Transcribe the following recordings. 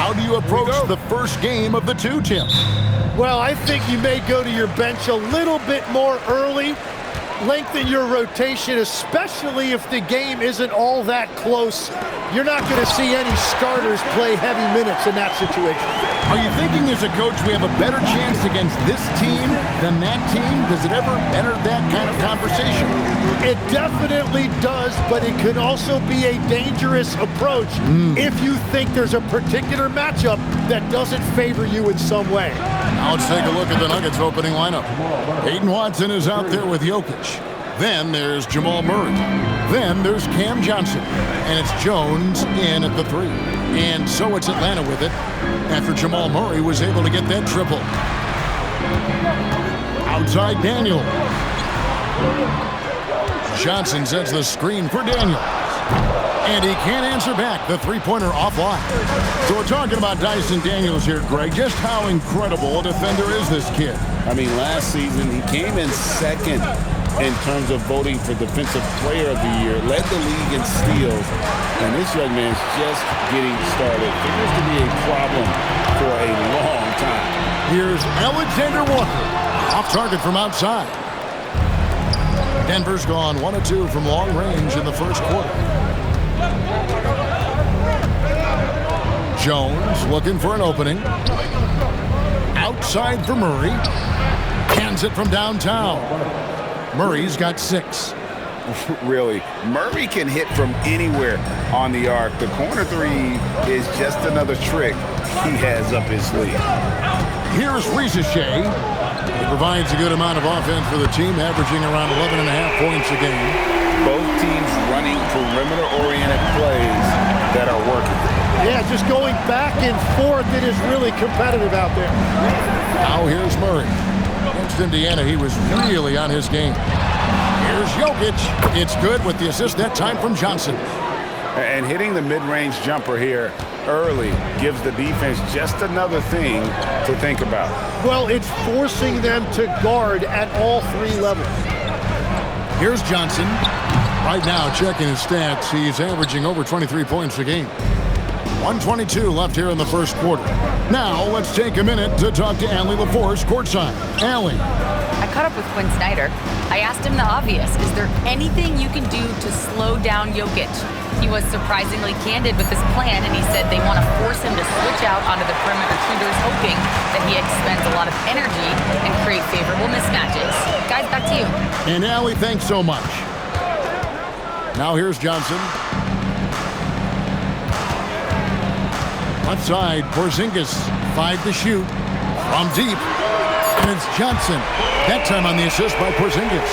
How do you approach the first game of the two, Tim? Well, I think you may go to your bench a little bit more early. Lengthen your rotation, especially if the game isn't all that close. You're not going to see any starters play heavy minutes in that situation. Are you thinking as a coach we have a better chance against this team than that team? Does it ever enter that kind of conversation? It definitely does, but it could also be a dangerous approach if you think there's a particular matchup that doesn't favor you in some way. Now let's take a look at the Nuggets opening lineup. Peyton Watson is out there with Jokic. Then there's Jamal Murray. Then there's Cam Johnson. And it's Jones in at the 3. And so it's Atlanta with it after Jamal Murray was able to get that triple. Outside Daniel. Johnson sets the screen for Daniel. And he can't answer back. The three-pointer offline. So we're talking about Dyson Daniels here, Greg. Just how incredible a defender is this kid? I mean, last season he came in second in terms of voting for Defensive Player of the Year, led the league in steals, and this young man's just getting started. Figures to be a problem for a long time. Here's Alexander Walker, off target from outside. Denver's gone 1 of 2 from long range in the first quarter. Jones looking for an opening. Outside for Murray. Cans it from downtown. Murray's got 6. Really, Murray can hit from anywhere on the arc. The corner 3 is just another trick he has up his sleeve. Here's Risache. He provides a good amount of offense for the team, averaging around 11.5 points a game. Both teams running perimeter-oriented plays that are working. Yeah, just going back and forth, it is really competitive out there. Now here's Murray. Against Indiana, he was really on his game. Here's Jokic. It's good with the assist that time from Johnson. And hitting the mid-range jumper here early gives the defense just another thing to think about. Well, it's forcing them to guard at all 3 levels. Here's Johnson. Right now, checking his stats, he's averaging over 23 points a game. 1:22 left here in the first quarter. Now, let's take a minute to talk to Allie LaForce courtside. Allie. I caught up with Quinn Snyder. I asked him the obvious. Is there anything you can do to slow down Jokic? He was surprisingly candid with his plan, and he said they want to force him to switch out onto the perimeter shooters, hoping that he expends a lot of energy and create favorable mismatches. Guys, back to you. And Allie, thanks so much. Now here's Johnson. Left side, Porzingis, 5 to shoot. From deep. And it's Johnson. That time on the assist by Porzingis.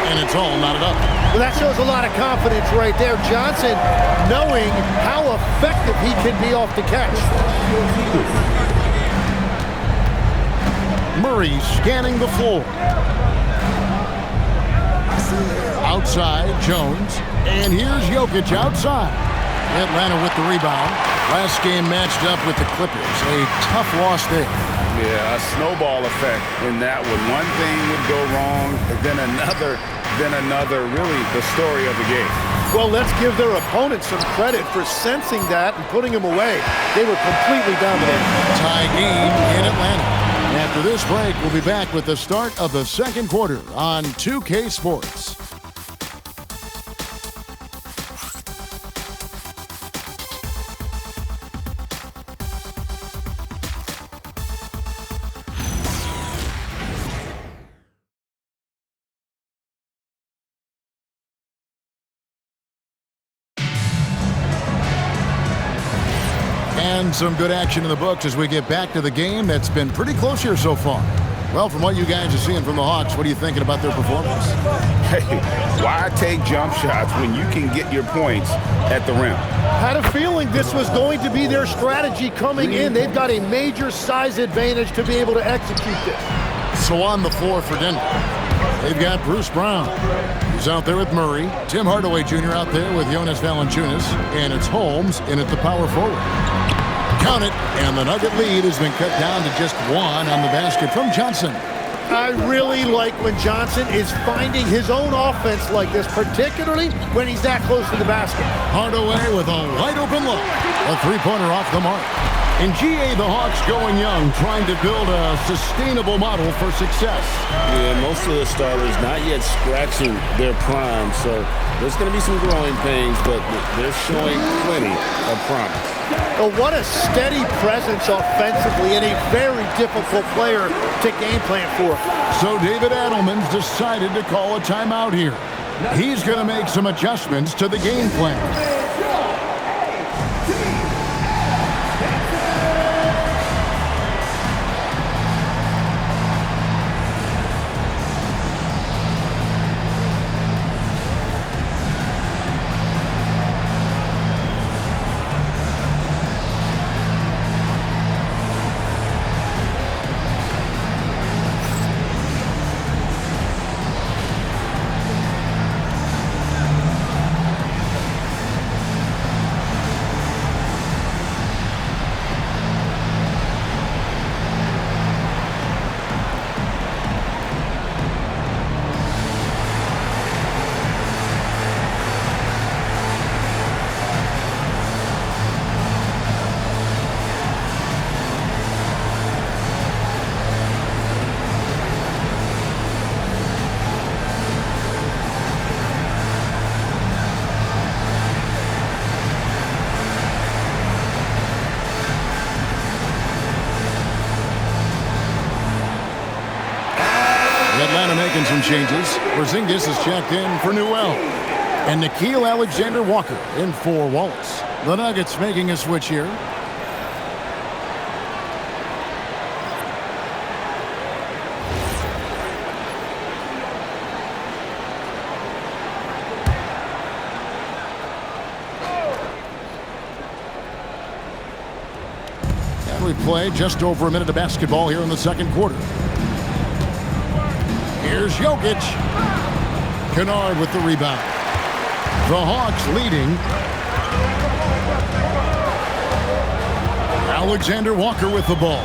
And it's all knotted up. Well, that shows a lot of confidence right there. Johnson knowing how effective he can be off the catch. Murray scanning the floor. Outside, Jones. And here's Jokic outside. Atlanta with the rebound. Last game matched up with the Clippers. A tough loss there. Yeah, a snowball effect in that one. One thing would go wrong, then another. Really the story of the game. Well, let's give their opponent some credit for sensing that and putting him away. They were completely dominated. Tie game in Atlanta. After this break, we'll be back with the start of the second quarter on 2K Sports. And some good action in the books as we get back to the game that's been pretty close here so far. Well, from what you guys are seeing from the Hawks, what are you thinking about their performance? Hey, why take jump shots when you can get your points at the rim? Had a feeling this was going to be their strategy coming in. They've got a major size advantage to be able to execute this. So on the floor for Denver, they've got Bruce Brown. He's out there with Murray. Tim Hardaway Jr. out there with Jonas Valanciunas. And it's Holmes in at the power forward. Count it, and the Nugget lead has been cut down to just 1 on the basket from Johnson. I really like when Johnson is finding his own offense like this, particularly when he's that close to the basket. Hardaway with a wide open look. A three-pointer off the mark. In GA, the Hawks going young, trying to build a sustainable model for success. Yeah, most of the starters not yet scratching their prime, so there's going to be some growing pains, but they're showing plenty of promise. Well, what a steady presence offensively and a very difficult player to game plan for. So David Adelman's decided to call a timeout here. He's going to make some adjustments to the game plan. Atlanta making some changes. Porzingis is checked in for Newell. And Nickeil Alexander-Walker in for Wallace. The Nuggets making a switch here. And we play just over a minute of basketball here in the second quarter. Here's Jokic. Kennard with the rebound. The Hawks leading. Alexander-Walker with the ball.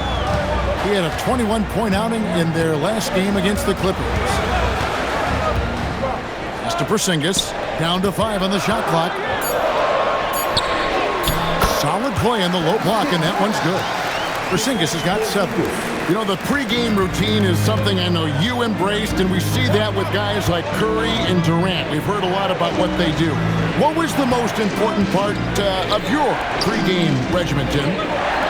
He had a 21-point outing in their last game against the Clippers. Pass to Porzingis. Down to 5 on the shot clock. Solid play in the low block, and that one's good. Porzingis has got 7. You know, the pregame routine is something I know you embraced, and we see that with guys like Curry and Durant. We've heard a lot about what they do. What was the most important part of your pregame regimen, Tim?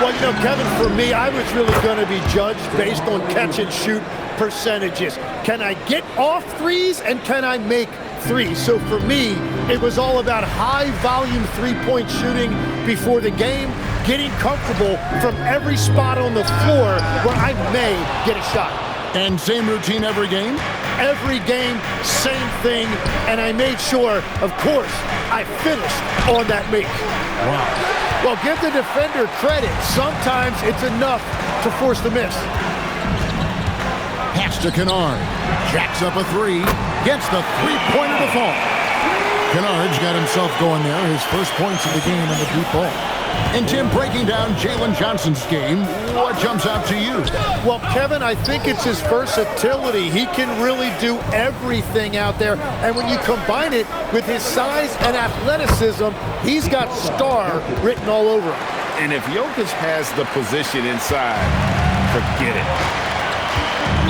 Well, you know, Kevin, for me, I was really going to be judged based on catch-and-shoot percentages. Can I get off threes, and can I make threes? So for me, it was all about high-volume three-point shooting before the game, getting comfortable from every spot on the floor where I may get a shot. And same routine every game? Every game, same thing, and I made sure, of course, I finished on that make. Wow. Well, give the defender credit. Sometimes it's enough to force the miss. Pass to Kennard. Jacks up a 3. Gets the three-pointer to fall. Kennard's got himself going there. His first points of the game in the deep ball. And Tim, breaking down Jalen Johnson's game, what jumps out to you? Well, Kevin, I think it's his versatility. He can really do everything out there. And when you combine it with his size and athleticism, he's got star written all over him. And if Jokic has the position inside, forget it.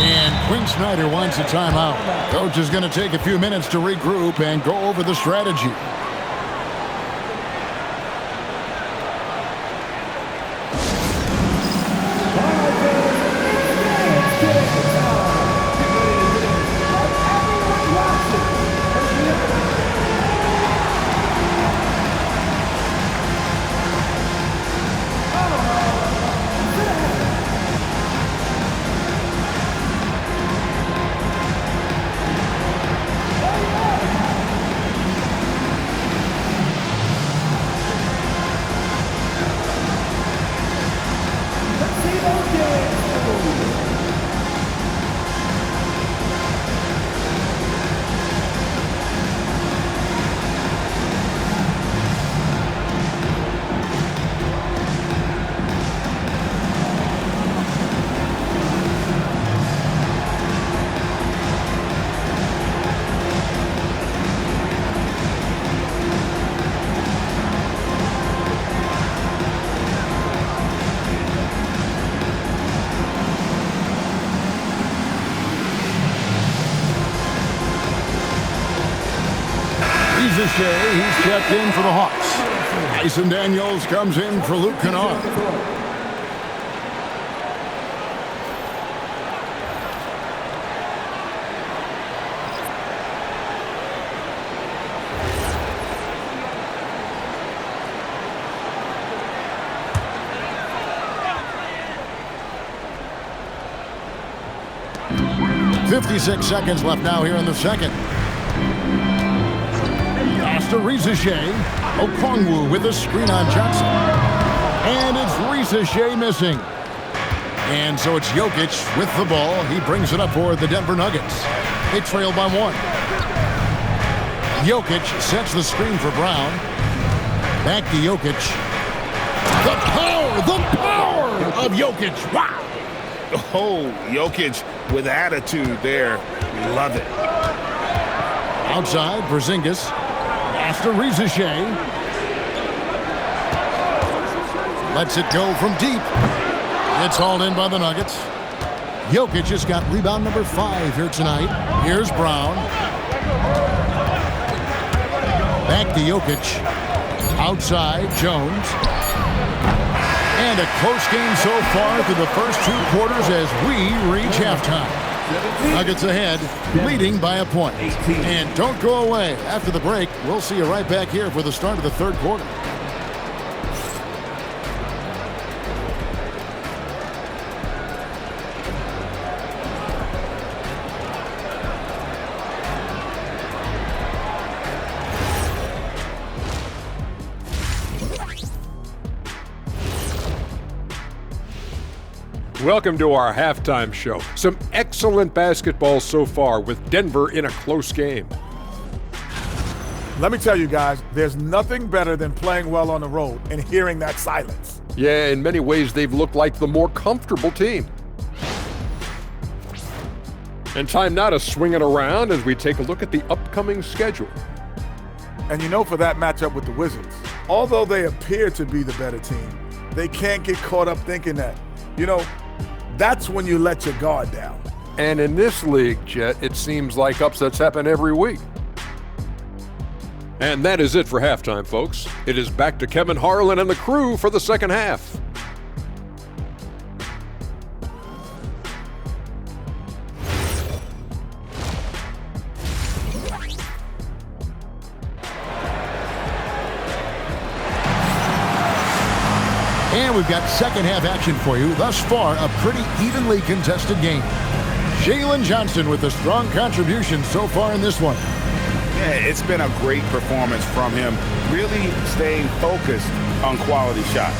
And Quinn Snyder wants a timeout. Coach is going to take a few minutes to regroup and go over the strategy. Shea, he's checked in for the Hawks. Tyson Daniels comes in for Luke Kennard. .56 seconds left now here in the second. Pass to Shea. Okongwu with a screen on Johnson. And it's Shea missing. And so it's Jokic with the ball. He brings it up for the Denver Nuggets. They trail by 1. Jokic sets the screen for Brown. Back to Jokic. The power of Jokic. Wow. Oh, Jokic with attitude there. Love it. Outside, Porzingis. After Shea. Lets it go from deep. It's hauled in by the Nuggets. Jokic has got rebound number 5 here tonight. Here's Brown. Back to Jokic. Outside, Jones. And a close game so far through the first 2 quarters as we reach halftime. Nuggets ahead, leading by a point. And don't go away. After the break, we'll see you right back here for the start of the third quarter. Welcome to our halftime show. Some excellent basketball so far with Denver in a close game. Let me tell you guys, there's nothing better than playing well on the road and hearing that silence. Yeah, in many ways they've looked like the more comfortable team. And time now to swing it around as we take a look at the upcoming schedule. And you know, for that matchup with the Wizards, although they appear to be the better team, they can't get caught up thinking that, you know, that's when you let your guard down. And in this league, Jet, it seems like upsets happen every week. And that is it for halftime, folks. It is back to Kevin Harlan and the crew for the second half. And we've got second half action for you. Thus far, a pretty evenly contested game. Jalen Johnson with a strong contribution so far in this one. Yeah, it's been a great performance from him, really staying focused on quality shots.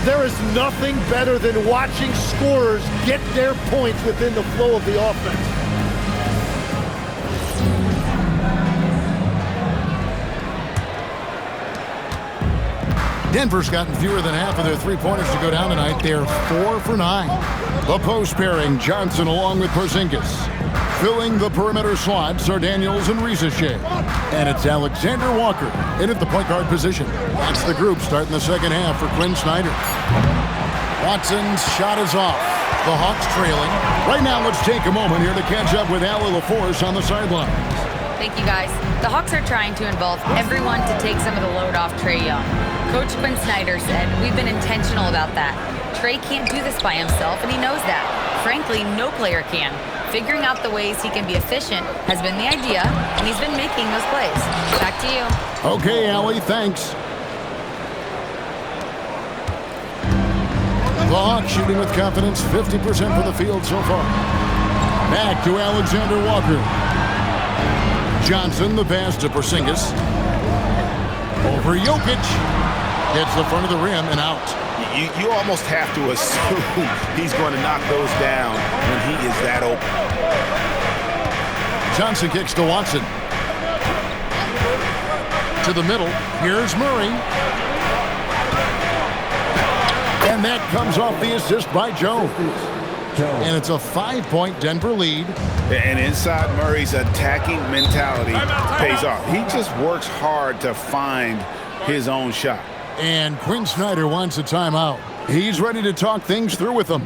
There is nothing better than watching scorers get their points within the flow of the offense. Denver's gotten fewer than half of their three-pointers to go down tonight. They're 4 for 9. The post pairing, Johnson along with Porzingis. Filling the perimeter slots are Daniels and Shea. And it's Alexander Walker in at the point guard position. That's the group starting the second half for Quinn Snyder. Watson's shot is off. The Hawks trailing. Right now, let's take a moment here to catch up with Allie LaForce on the sideline. Thank you, guys. The Hawks are trying to involve everyone to take some of the load off Trae Young. Coach Quinn Snyder said, "We've been intentional about that. Trae can't do this by himself, and he knows that. Frankly, no player can. Figuring out the ways he can be efficient has been the idea, and he's been making those plays." Back to you. Okay, Allie, thanks. The Hawks shooting with confidence, 50% for the field so far. Back to Alexander Walker. Johnson, the pass to Porzingis. Over Jokic. Gets the front of the rim and out. You almost have to assume he's going to knock those down when he is that open. Johnson kicks to Watson. To the middle. Here's Murray. And that comes off the assist by Jones. And it's a 5-point Denver lead. And inside Murray's attacking mentality pays off. He just works hard to find his own shot. And Quinn Snyder wants a timeout. He's ready to talk things through with them.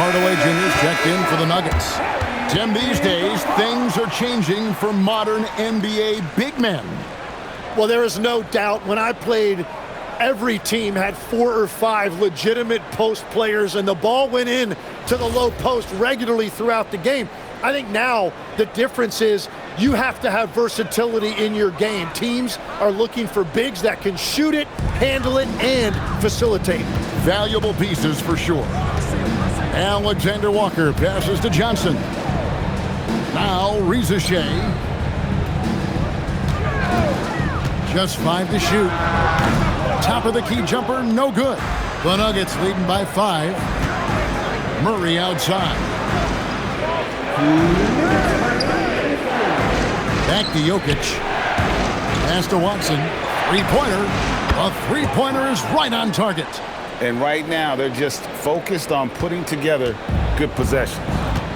Hardaway Jr. checked in for the Nuggets. Tim, these days, things are changing for modern NBA big men. Well, there is no doubt when I played, every team had 4 or 5 legitimate post players, and the ball went in to the low post regularly throughout the game. I think now the difference is you have to have versatility in your game. Teams are looking for bigs that can shoot it, handle it, and facilitate. Valuable pieces for sure. Alexander Walker passes to Johnson. Now Reza Shea. Just 5 to shoot. Top of the key jumper, no good. The Nuggets leading by 5. Murray outside. Back to Jokic. Pass to Watson. Three-pointer. A three-pointer is right on target. And right now, they're just focused on putting together good possessions.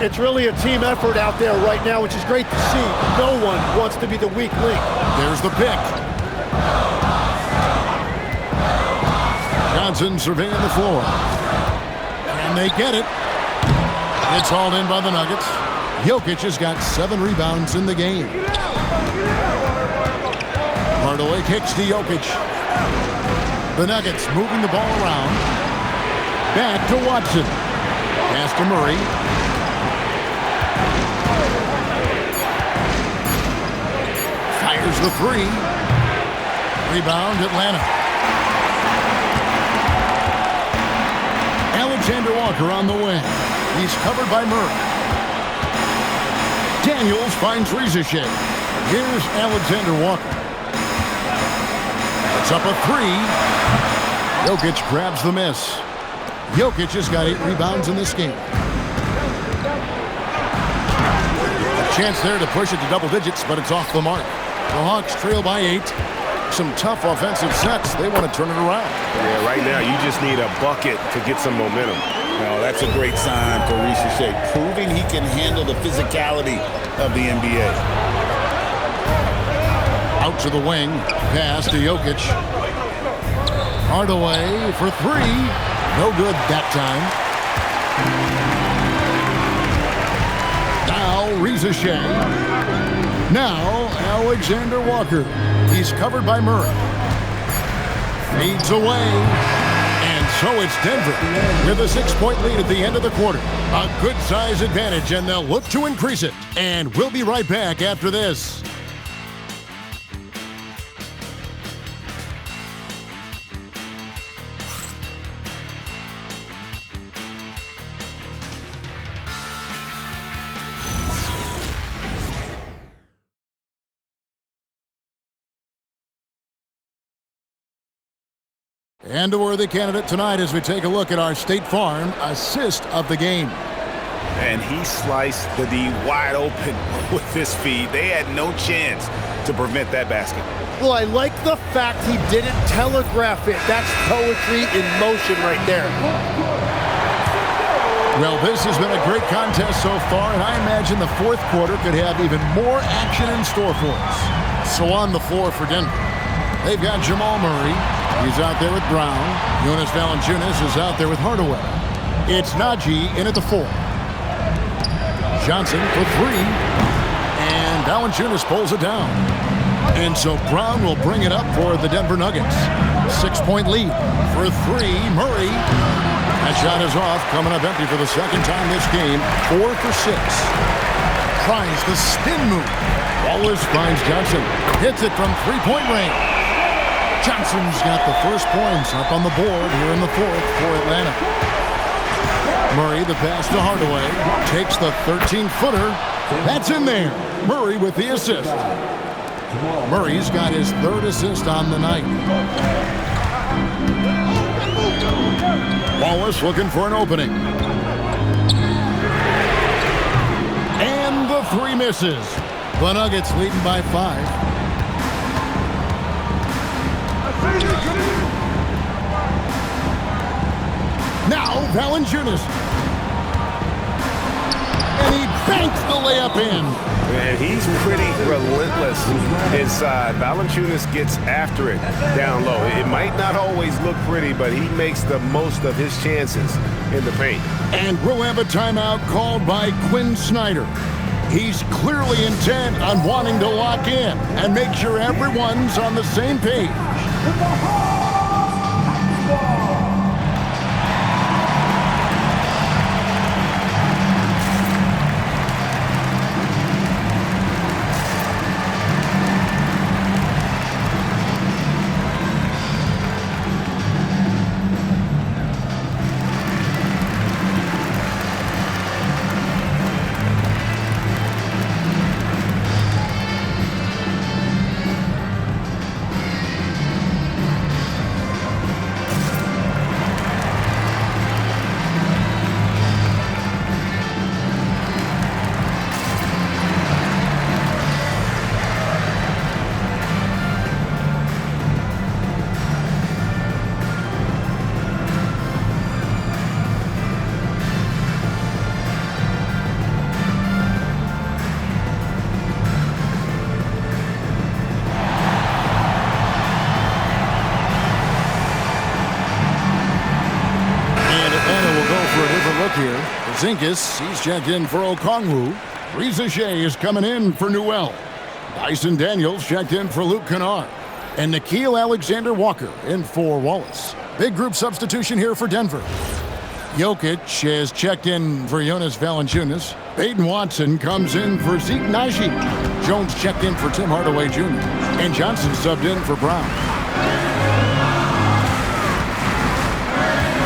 It's really a team effort out there right now, which is great to see. No one wants to be the weak link. There's the pick. Johnson surveying the floor. Can they get it? It's hauled in by the Nuggets. Jokic has got 7 rebounds in the game. Hardaway kicks to Jokic. The Nuggets moving the ball around. Back to Watson. Pass to Murray. Fires the 3. Rebound, Atlanta. Alexander Walker on the wing. He's covered by Murray. Daniels finds Reza Shea. Here's Alexander Walker. It's up a 3. Jokic grabs the miss. Jokic has got 8 rebounds in this game. A chance there to push it to double digits, but it's off the mark. The Hawks trail by 8. Some tough offensive sets. They want to turn it around. Yeah, right now you just need a bucket to get some momentum. No, that's a great sign for Reza Shea, proving he can handle the physicality of the NBA. Out to the wing. Pass to Jokic. Hardaway for 3. No good that time. Now Reza Shea. Now Alexander Walker. He's covered by Murray. Fades away. And so it's Denver with a 6-point lead at the end of the quarter. A good size advantage, and they'll look to increase it. And we'll be right back after this. And a worthy candidate tonight as we take a look at our State Farm assist of the game. And he sliced the D wide open with his feet. They had no chance to prevent that basket. Well, I like the fact he didn't telegraph it. That's poetry in motion right there. Well, this has been a great contest so far, and I imagine the fourth quarter could have even more action in store for us. So on the floor for Denver, they've got Jamal Murray. He's out there with Brown. Jonas Valanciunas is out there with Hardaway. It's Najee in at the 4. Johnson for 3. And Valanciunas pulls it down. And so Brown will bring it up for the Denver Nuggets. 6-point lead for 3. Murray. That shot is off, coming up empty for the second time this game. 4 for 6. Tries the spin move. Wallace finds Johnson. Hits it from 3-point range. Johnson's got the first points up on the board here in the 4th for Atlanta. Murray, the pass to Hardaway, takes the 13-footer. That's in there. Murray with the assist. Murray's got his 3rd assist on the night. Wallace looking for an opening. And the 3 misses. The Nuggets leading by 5. Now Valanciunas. And he banks the layup in. And he's pretty relentless inside. Valanciunas gets after it down low. It might not always look pretty, but he makes the most of his chances in the paint. And we'll have a timeout called by Quinn Snyder. He's clearly intent on wanting to lock in and make sure everyone's on the same page. Here, Porzingis, he's checked in for Okongwu. Reza Shea is coming in for Newell. Dyson Daniels checked in for Luke Kennard. And Nickeil Alexander-Walker in for Wallace. Big group substitution here for Denver. Jokic has checked in for Jonas Valanciunas. Peyton Watson comes in for Zeke Naji. Jones checked in for Tim Hardaway Jr. And Johnson subbed in for Brown.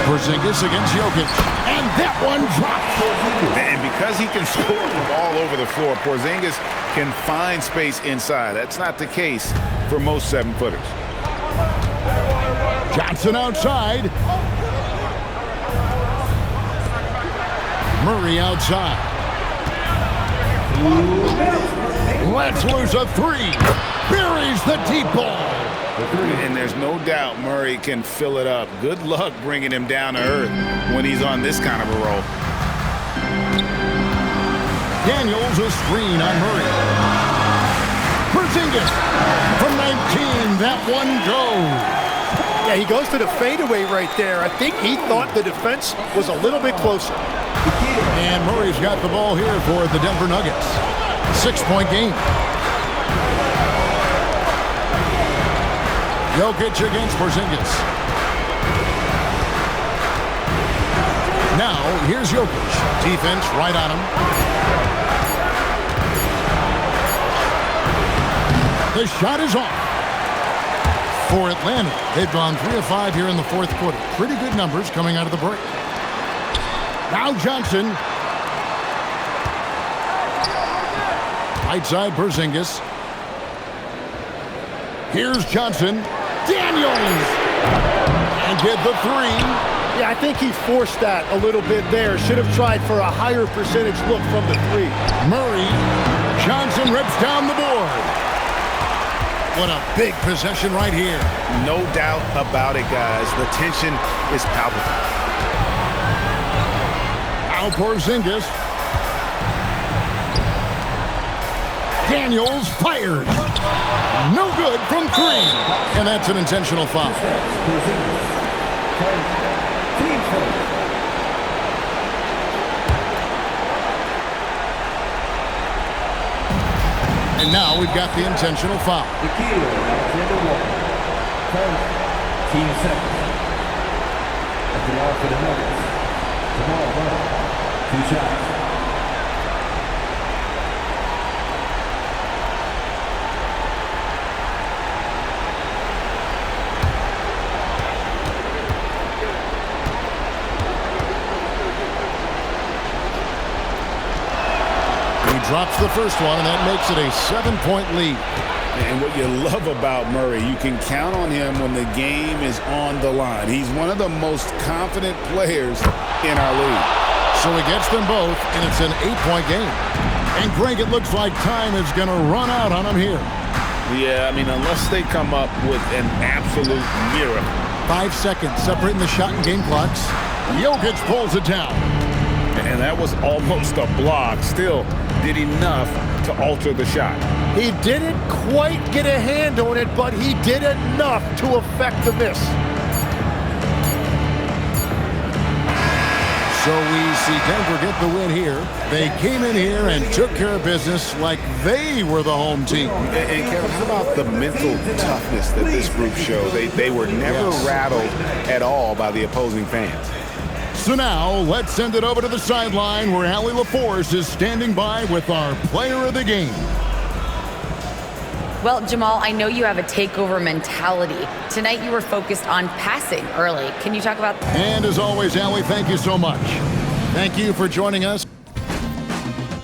Porzingis against Jokic. And that one dropped. And because he can score from all over the floor, Porzingis can find space inside. That's not the case for most 7-footers. Johnson outside. Murray outside. Let's lose a three. Buries the deep ball. And there's no doubt Murray can fill it up. Good luck bringing him down to earth when he's on this kind of a roll. Daniels a screen on Murray. Porzingis from 19. That one goes. Yeah, he goes to the fadeaway right there. I think he thought the defense was a little bit closer. And Murray's got the ball here for the Denver Nuggets. 6-point game. Jokic against Porzingis. Now, here's Jokic. Defense right on him. The shot is off. For Atlanta, they've gone 3 of 5 here in the fourth quarter. Pretty good numbers coming out of the break. Now Johnson. Right side, Porzingis. Here's Johnson. Daniels! And get the three. Yeah, I think he forced that a little bit there. Should have tried for a higher percentage look from the three. Murray. Johnson rips down the board. What a big possession right here. No doubt about it, guys. The tension is palpable. Now Porzingis. Daniels fires. No good from 3. And that's an intentional foul. And now we've got the intentional foul. Nickeil Alexander-Walker. Team second. That's the all for the Nuggets. Jamal Murray. 2 shots. Drops the first one, and that makes it a 7-point lead. And what you love about Murray, you can count on him when the game is on the line. He's one of the most confident players in our league. So he gets them both, and it's an 8-point game. And Greg, it looks like time is going to run out on him here. Yeah, I mean, unless they come up with an absolute miracle. 5 seconds separating the shot and game clocks. Jokic pulls it down. And that was almost a block. Still did enough to alter the shot. He didn't quite get a hand on it, but he did enough to affect the miss. So we see Denver get the win here. They came in here and took care of business like they were the home team. And Kevin, how about the mental toughness that this group showed? They were never rattled at all by the opposing fans. So now let's send it over to the sideline where Allie LaForce is standing by with our player of the game. Well, Jamal, I know you have a takeover mentality. Tonight you were focused on passing early. Can you talk about that? And as always, Allie, thank you so much. Thank you for joining us.